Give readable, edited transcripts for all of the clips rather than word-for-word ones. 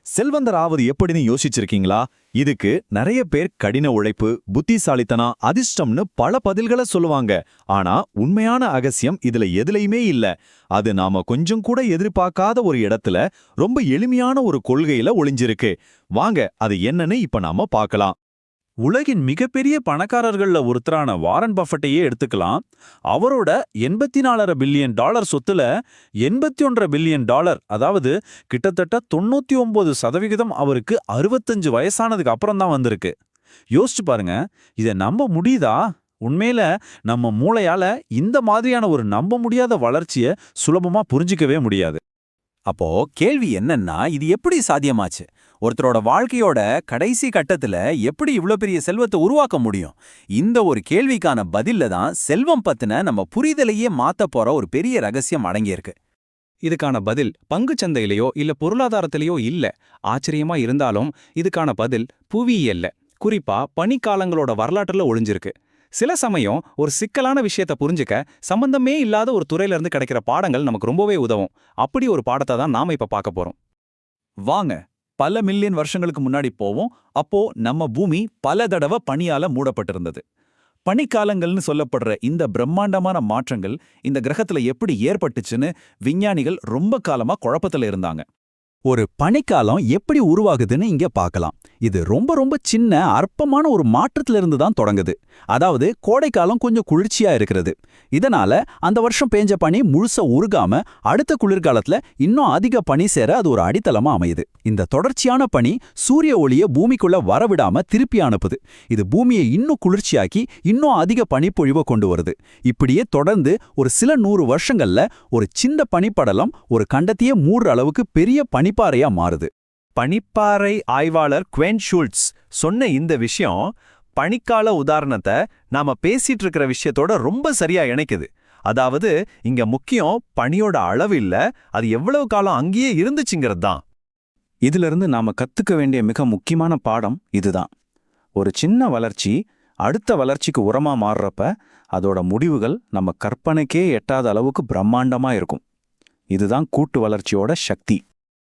செல்வந்தர் ஆவது எப்படின்னு யோசிச்சிருக்கீங்களா? இதுக்கு நிறைய பேர் கடின உழைப்பு, புத்திசாலித்தனம், அதிர்ஷ்டம்னு பல பதில்களை சொல்லுவாங்க. ஆனா உண்மையான அகசியம் இதுல எதுலயுமே இல்ல. அது நாம கொஞ்சம் கூட எதிர்பார்க்காத ஒரு இடத்துல ரொம்ப எளிமையான ஒரு கொள்கையில ஒளிஞ்சிருக்கு. வாங்க அது என்னன்னு இப்ப நாம பார்க்கலாம். உலகின் மிகப்பெரிய பணக்காரர்கள்ல ஒருத்தரான வாரன் பஃபட்டையே எடுத்துக்கலாம். அவரோட 84 பில்லியன் டாலர் சொத்துல 81 பில்லியன் டாலர், அதாவது கிட்டத்தட்ட 99% அவருக்கு 65 வயசானதுக்கு அப்புறம் தான் வந்திருக்கு. யோசிச்சு பாருங்க, இதை நம்ப முடியுதா? உண்மையில நம்ம மூளையால இந்த மாதிரியான ஒரு நம்ப முடியாத வளர்ச்சியை சுலபமா புரிஞ்சிக்கவே முடியாது. அப்போ கேள்வி என்னன்னா, இது எப்படி சாத்தியமாச்சு? ஒருத்தரோட வாழ்க்கையோட கடைசி கட்டத்துல எப்படி இவ்ளோ பெரிய செல்வத்தை உருவாக்க முடியும்? இந்த ஒரு கேள்விக்கான பதில்ல தான் செல்வம் பத்தின நம்ம புரிதலையே மாத்த போற ஒரு பெரிய ரகசியம் அடங்கியிருக்கு. இதுக்கான பதில் பங்குச்சந்தையிலையோ இல்ல பொருளாதாரத்திலேயோ இல்ல. ஆச்சரியமா இருந்தாலும் இதுக்கான பதில் புவியியல்ல, குறிப்பா பனிக்காலங்களோட வரலாற்றுல ஒளிஞ்சிருக்கு. சில சமயம் ஒரு சிக்கலான விஷயத்த புரிஞ்சுக்க சம்பந்தமே இல்லாத ஒரு துறையில இருந்து கிடைக்கிற பாடங்கள் நமக்கு ரொம்பவே உதவும். அப்படி ஒரு பாடத்தை தான் நாம இப்ப பார்க்க போறோம். வாங்க பல மில்லியன் வருஷங்களுக்கு முன்னாடி போவோம். அப்போ நம்ம பூமி பல தடவை பனியால மூடப்பட்டிருந்தது. பனிக்காலங்கள்னு சொல்லப்படுற இந்த பிரம்மாண்டமான மாற்றங்கள் இந்த கிரகத்துல எப்படி ஏற்பட்டுச்சுன்னு விஞ்ஞானிகள் ரொம்ப காலமா குழப்பத்துல இருந்தாங்க. ஒரு பனிக்காலம் எப்படி உருவாகுதுன்னு இங்க பார்க்கலாம். இது ரொம்ப ரொம்ப சின்ன அற்பமான ஒரு மாற்றத்திலிருந்து தான் தொடங்குது. அதாவது கோடைக்காலம் கொஞ்சம் குளிர்ச்சியா இருக்கிறது. இதனால அந்த வருஷம் பேஞ்ச பனி முழுசா உருகாம அடுத்த குளிர்காலத்துல இன்னும் அதிக பனி சேர அது ஒரு அடித்தளமா அமையுது. இந்த தொடர்ச்சியான பனி சூரிய ஒளியை பூமிக்குள்ள வரவிடாம திருப்பி அனுப்புது. இது பூமியை இன்னும் குளிர்ச்சியாக்கி இன்னும் அதிக பனிப்பொழிவை கொண்டு வருது. இப்படியே தொடர்ந்து ஒரு சில 100 வருஷங்கள்ல ஒரு சின்ன பனிப்படலம் ஒரு கண்டத்தையே மூடுற அளவுக்கு பெரிய பனிப்பாறையா மாறுது. பனிப்பாறை ஆய்வாளர் குவென் ஷூல்ட்ஸ் சொன்ன இந்த விஷயம் பனிக்கால உதாரணத்தை நாம பேசிட்டு இருக்கிற விஷயத்தோட ரொம்ப சரியா இணைக்குது. அதாவது இங்க முக்கியம் பனியோட அளவு இல்ல, அது எவ்வளவு காலம் அங்கேயே இருந்துச்சுங்கிறது தான். இதிலிருந்து நாம கத்துக்க வேண்டிய மிக முக்கியமான பாடம் இதுதான். ஒரு சின்ன வளர்ச்சி அடுத்த வளர்ச்சிக்கு உரமா மாறுறப்ப அதோட முடிவுகள் நம்ம கற்பனைக்கே எட்டாத அளவுக்கு பிரம்மாண்டமா இருக்கும். இதுதான் கூட்டு வளர்ச்சியோட சக்தி.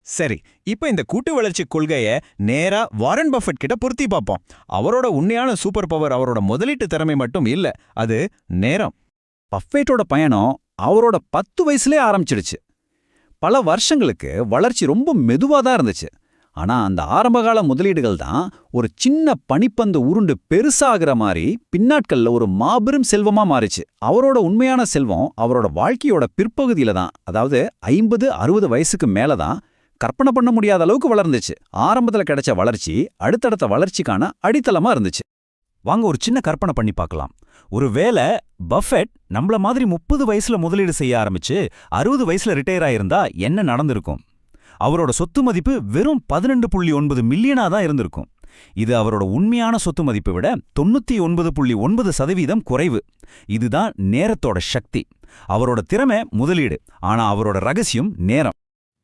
சரி, இப்ப இந்த கூட்டு வளர்ச்சி கொள்கைய நேரா வாரன் பஃபெட் கிட்ட பொருத்தி பார்ப்போம். அவரோட உண்மையான சூப்பர் பவர் அவரோட முதலீட்டு திறமை மட்டும் இல்ல, அது நேரம். பஃபெட்டோட பயணம் அவரோட 10 வயசுலயே ஆரம்பிச்சிடுச்சு. பல வருஷங்களுக்கு வளர்ச்சி ரொம்ப மெதுவா தான் இருந்துச்சு. ஆனா அந்த ஆரம்பகால முதலீடுகள் தான் ஒரு சின்ன பனிப்பந்து உருண்டு பெருசாகிற மாதிரி பின்னாட்கள்ல ஒரு மாபெரும் செல்வமா மாறிச்சு. அவரோட உண்மையான செல்வம் அவரோட வாழ்க்கையோட பிற்பகுதியில தான், அதாவது 50-60 வயசுக்கு மேலதான் கற்பனை பண்ண முடியாத அளவுக்கு வளர்ந்துச்சு. ஆரம்பத்துல கிடைச்ச வளர்ச்சி அடுத்தடுத்த வளர்ச்சிக்கான அடித்தளமா இருந்துச்சு. வாங்க ஒரு சின்ன கற்பனை பண்ணி பார்க்கலாம். ஒருவேளை பஃபெட் நம்மள மாதிரி 30 வயசுல முதலீடு செய்ய ஆரம்பிச்சு 60 வயசுல ரிட்டையர் ஆயிருந்தா என்ன நடந்திருக்கும்? அவரோட சொத்து மதிப்பு வெறும் 12.9 மில்லியனா தான் இருந்திருக்கும். இது அவரோட உண்மையான சொத்து மதிப்பை விட 99.9% குறைவு. இதுதான் நேரத்தோட சக்தி. அவரோட திறமை முதலீடு, ஆனா அவரோட ரகசியம் நேரம்.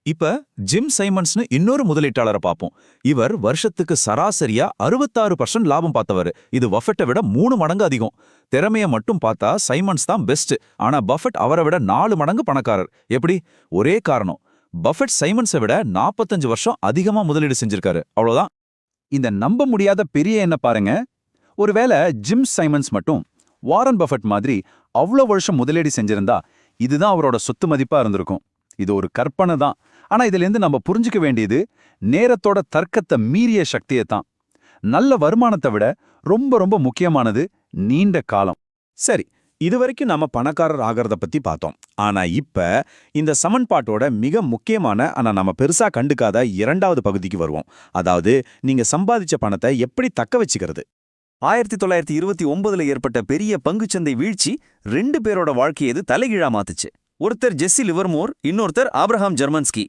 இப்ப ஜிம் சைமன்ஸ்னு இன்னொரு முதலீட்டாளரை பார்ப்போம். இவர் வருஷத்துக்கு சராசரியா 66% லாபம் பார்த்தவர். இது பஃபெட்டை விட 3 மடங்கு அதிகம். திறமைய மட்டும் பார்த்தா சைமன்ஸ் தான் பெஸ்ட். ஆனா பஃபெட் அவரை விட 4 மடங்கு பணக்காரர். எப்படி? ஒரே காரணம், பஃபெட் சைமன்ஸை விட 45 வருஷம் அதிகமா முதலீடு செஞ்சிருக்காரு, அவ்வளவுதான். இந்த நம்ப முடியாத பெரிய என்ன பாருங்க. ஒருவேளை ஜிம் சைமன்ஸ் மட்டும் வாரன் பஃபெட் மாதிரி அவ்வளோ வருஷம் முதலீடு செஞ்சிருந்தா இதுதான் அவரோட சொத்து மதிப்பா இருந்திருக்கும். இது ஒரு கற்பனை தான். ஆனா இதிலிருந்து நம்ம புரிஞ்சுக்க வேண்டியது நேரத்தோட தர்க்கத்தை மீறிய சக்தியை தான். நல்ல வருமானத்தை விட ரொம்ப ரொம்ப முக்கியமானது நீண்ட காலம். சரி, இதுவரைக்கும் நம்ம பணக்காரர் ஆகிறத பத்தி பார்த்தோம். ஆனா இப்ப இந்த சமன்பாட்டோட மிக முக்கியமான ஆனா நம்ம பெருசா கண்டுக்காத 2வது பகுதிக்கு வருவோம். அதாவது நீங்க சம்பாதிச்ச பணத்தை எப்படி தக்க வச்சுக்கிறது. 1929ல ஏற்பட்ட பெரிய பங்குச்சந்தை வீழ்ச்சி 2 பேரோட வாழ்க்கையை தலைகீழா மாத்துச்சு. ஒருத்தர் ஜெஸ்ஸி லிவர்மோர், இன்னொருத்தர் ஆப்ரஹாம் ஜெர்மன்ஸ்கி.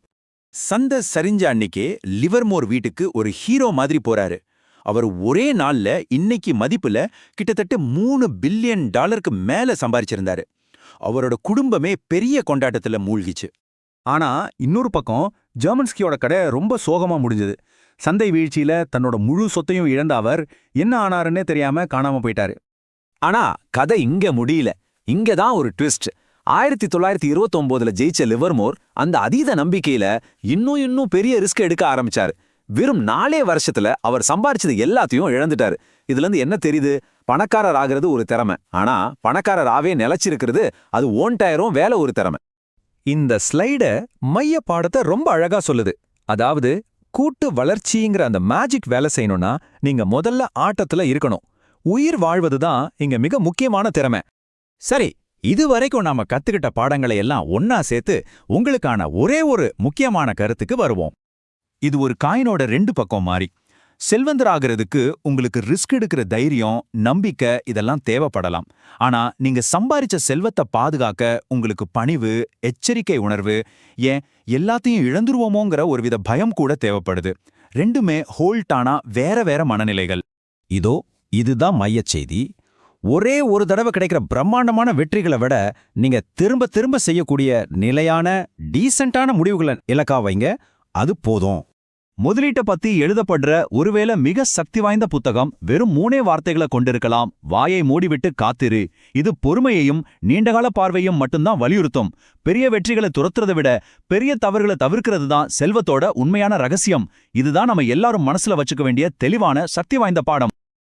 சந்தை சரிஞ்ச அன்னைக்கே லிவர்மோர் வீட்டுக்கு ஒரு ஹீரோ மாதிரி போறாரு. அவர் ஒரே நாள்ல இன்னைக்கு மதிப்புல கிட்டத்தட்ட 3 பில்லியன் டாலருக்கு மேல சம்பாரிச்சிருந்தாரு. அவரோட குடும்பமே பெரிய கொண்டாட்டத்துல மூழ்கிச்சு. ஆனா இன்னொரு பக்கம் ஜெர்மன்ஸ்கியோட கடை ரொம்ப சோகமா முடிஞ்சது. சந்தை வீழ்ச்சியில தன்னோட முழு சொத்தையும் இழந்த அவர் என்ன ஆனாருன்னே தெரியாம காணாம போயிட்டாரு. ஆனா கதை இங்க முடியல. இங்கதான் ஒரு ட்விஸ்ட். 1929ல ஜெயிச்ச லிவர்மோர் அந்த அதீத நம்பிக்கையில இன்னும் பெரிய ரிஸ்க் எடுக்க ஆரம்பிச்சாரு. வெறும் 4 வருஷத்துல அவர் சம்பாரிச்சது எல்லாத்தையும் இழந்துட்டாரு. இதுல இருந்து என்ன தெரியுது? பணக்காரர் ஆகிறது ஒரு திறமை, ஆனா பணக்காரர் ஆவே நிலைச்சிருக்கிறது அது ஓன்டாயிரம் வேலை ஒரு திறமை. இந்த ஸ்லைட மைய பாடத்தை ரொம்ப அழகா சொல்லுது. அதாவது கூட்டு வளர்ச்சிங்கிற அந்த மேஜிக் வேலை செய்யணும்னா நீங்க முதல்ல ஆட்டத்துல இருக்கணும். உயிர் வாழ்வதுதான் இங்க மிக முக்கியமான திறமை. சரி, இதுவரைக்கும் நாம கத்துக்கிட்ட பாடங்களை எல்லாம் ஒன்னா சேர்த்து உங்களுக்கான ஒரே ஒரு முக்கியமான கருத்துக்கு வருவோம். இது ஒரு காயினோட 2 பக்கம் மாறி. செல்வந்தர் ஆகிறதுக்கு உங்களுக்கு ரிஸ்க் எடுக்கிற தைரியம், நம்பிக்கை இதெல்லாம் தேவைப்படலாம். ஆனா நீங்க சம்பாரிச்ச செல்வத்தை பாதுகாக்க உங்களுக்கு பணிவு, எச்சரிக்கை உணர்வு, ஏன் எல்லாத்தையும் இழந்துருவோமோங்கிற ஒருவித பயம் கூட தேவைப்படுது. ரெண்டுமே ஹோல்டானா வேற வேற மனநிலைகள். இதுதான் மையச் செய்தி. ஒரே ஒரு தடவை கிடைக்கிற பிரம்மாண்டமான வெற்றிகளை விட நீங்க திரும்ப திரும்ப செய்யக்கூடிய நிலையான டீசென்டான முடிவுகளை இலக்கா வைங்க. அது போதும். முதலீட்டை பத்தி எழுதப்படுற ஒருவேளை மிக சக்தி வாய்ந்த புத்தகம் வெறும் 3 வார்த்தைகளை கொண்டிருக்கலாம். வாயை மூடிவிட்டு காத்திரு. இது பொறுமையையும் நீண்டகால பார்வையும் மட்டும்தான் வலியுறுத்தும். பெரிய வெற்றிகளை துரத்துறதை விட பெரிய தவறுகளை தவிர்க்கிறது தான் செல்வத்தோட உண்மையான ரகசியம். இதுதான் நம்ம எல்லாரும் மனசுல வச்சுக்க வேண்டிய தெளிவான சக்தி வாய்ந்த பாடம்.